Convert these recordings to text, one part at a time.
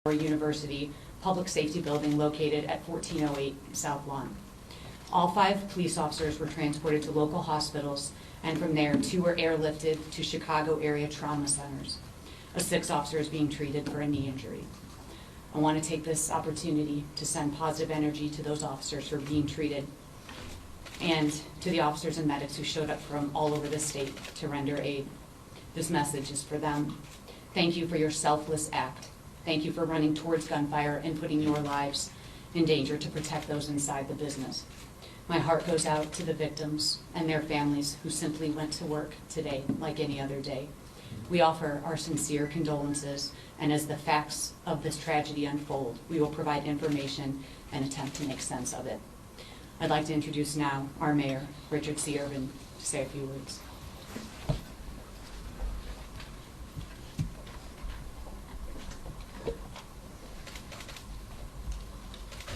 University Public Safety Building located at 1408 South Lawn. All 5 police officers were transported to local hospitals, and from there 2 were airlifted to Chicago area trauma centers. A 6th officer is being treated for a knee injury. I want to take this opportunity to send positive energy to those officers who are being treated and to the officers and medics who showed up from all over the state to render aid. This message is for them. Thank you for your selfless act. Thank you for running towards gunfire and putting your lives in danger to protect those inside the business. My heart goes out to the victims and their families who simply went to work today like any other day. We offer our sincere condolences, and as the facts of this tragedy unfold, we will provide information and attempt to make sense of it. I'd like to introduce now our mayor, Richard C. Irvin, to say a few words.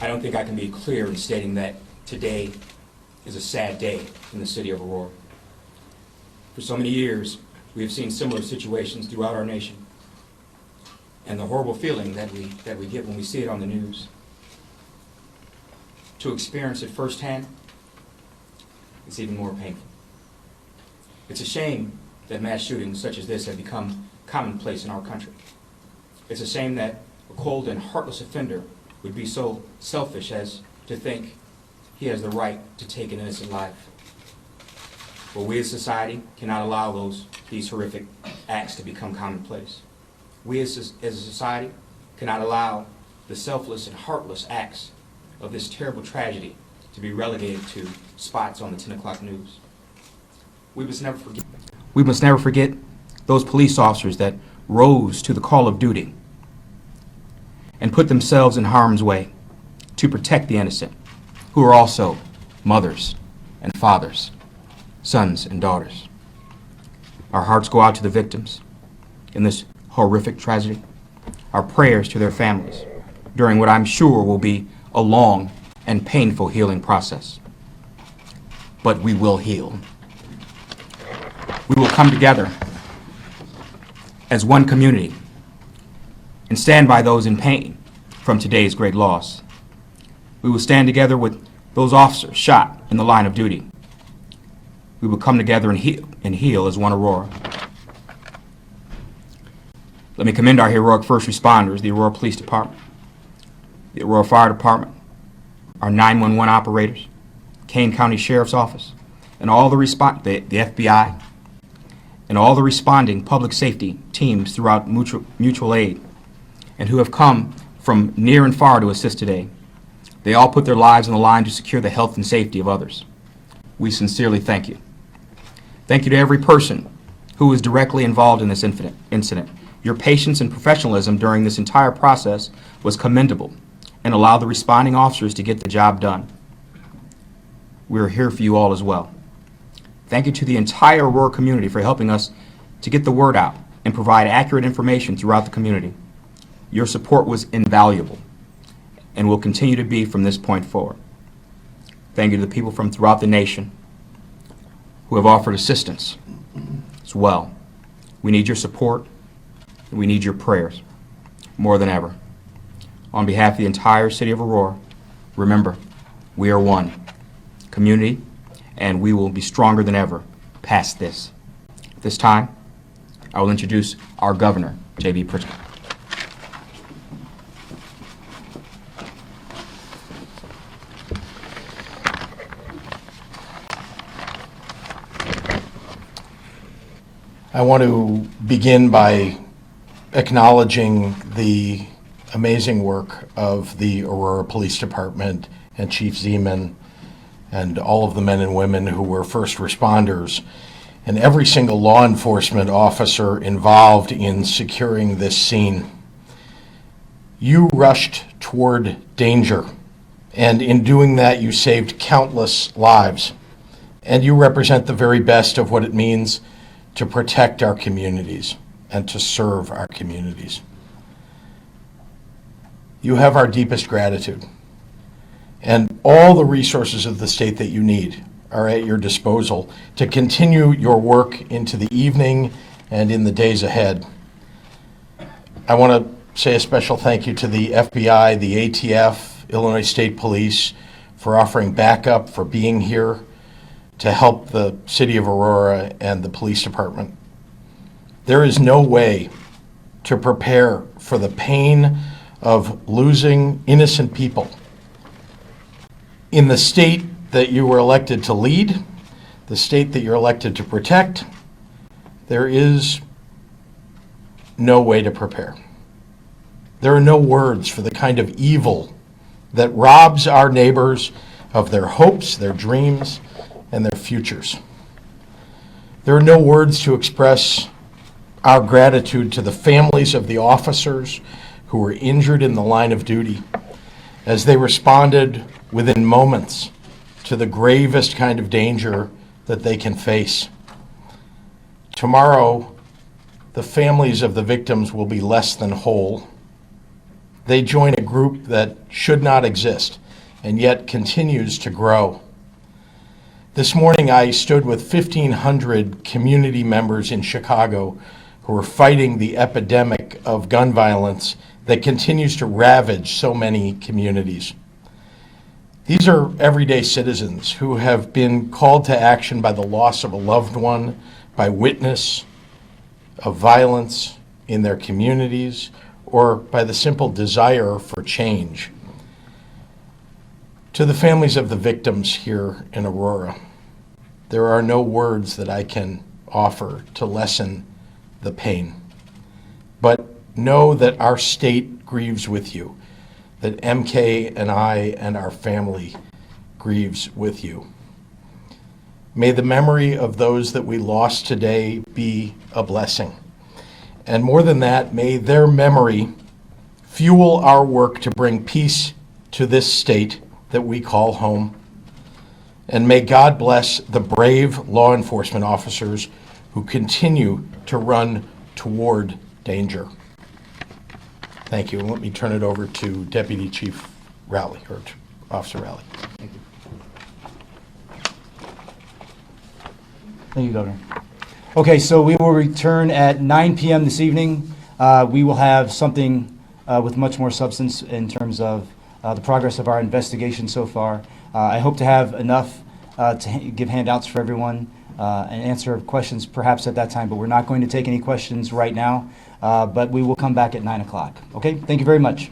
I don't think I can be clear in stating that today is a sad day in the city of Aurora. For so many years, we have seen similar situations throughout our nation, and the horrible feeling that we get when we see it on the news. To experience it firsthand, it's even more painful. It's a shame that mass shootings such as this have become commonplace in our country. It's a shame that a cold and heartless offender would be so selfish as to think he has the right to take an innocent life. But we as a society cannot allow these horrific acts to become commonplace. We as a society cannot allow the selfless and heartless acts of this terrible tragedy to be relegated to spots on the 10 o'clock news. We must never forget those police officers that rose to the call of duty and put themselves in harm's way to protect the innocent, who are also mothers and fathers, sons and daughters. Our hearts go out to the victims in this horrific tragedy. Our prayers to their families during what I'm sure will be a long and painful healing process. But we will heal. We will come together as one community and stand by those in pain from today's great loss. We will stand together with those officers shot in the line of duty. We will come together and heal as one Aurora. Let me commend our heroic first responders, the Aurora Police Department, the Aurora Fire Department, our 911 operators, Kane County Sheriff's Office, and all the FBI, and all the responding public safety teams throughout mutual aid, and who have come from near and far to assist today. They all put their lives on the line to secure the health and safety of others. We sincerely thank you. Thank you to every person who was directly involved in this incident. Your patience and professionalism during this entire process was commendable and allowed the responding officers to get the job done. We're here for you all as well. Thank you to the entire Aurora community for helping us to get the word out and provide accurate information throughout the community. Your support was invaluable and will continue to be from this point forward. Thank you to the people from throughout the nation who have offered assistance as well. We need your support and we need your prayers more than ever. On behalf of the entire city of Aurora, remember, we are one community and we will be stronger than ever past this. At this time, I will introduce our governor, J.B. Pritzker. I want to begin by acknowledging the amazing work of the Aurora Police Department and Chief Zeman and all of the men and women who were first responders and every single law enforcement officer involved in securing this scene. You rushed toward danger, and in doing that you saved countless lives, and you represent the very best of what it means to protect our communities and to serve our communities. You have our deepest gratitude, and all the resources of the state that you need are at your disposal to continue your work into the evening and in the days ahead. I want to say a special thank you to the FBI, the ATF, Illinois State Police for offering backup, for being here to help the city of Aurora and the police department. There is no way to prepare for the pain of losing innocent people in the state that you were elected to lead, the state that you're elected to protect. There is no way to prepare. There are no words for the kind of evil that robs our neighbors of their hopes, their dreams, and their futures. There are no words to express our gratitude to the families of the officers who were injured in the line of duty as they responded within moments to the gravest kind of danger that they can face. Tomorrow, the families of the victims will be less than whole. They join a group that should not exist and yet continues to grow. This morning, I stood with 1,500 community members in Chicago who are fighting the epidemic of gun violence that continues to ravage so many communities. These are everyday citizens who have been called to action by the loss of a loved one, by witness of violence in their communities, or by the simple desire for change. To the families of the victims here in Aurora, there are no words that I can offer to lessen the pain. But know that our state grieves with you, that MK and I and our family grieves with you. May the memory of those that we lost today be a blessing. And more than that, may their memory fuel our work to bring peace to this state that we call home. And may God bless the brave law enforcement officers who continue to run toward danger. Thank you. And let me turn it over to Deputy Chief Rowley, or Officer Rowley. Thank you. Thank you, Governor. Okay, so we will return at 9 p.m. this evening. We will have something with much more substance in terms of the progress of our investigation so far. I hope to have enough to give handouts for everyone and answer questions perhaps at that time, but we're not going to take any questions right now, but we will come back at 9 o'clock. Okay, thank you very much.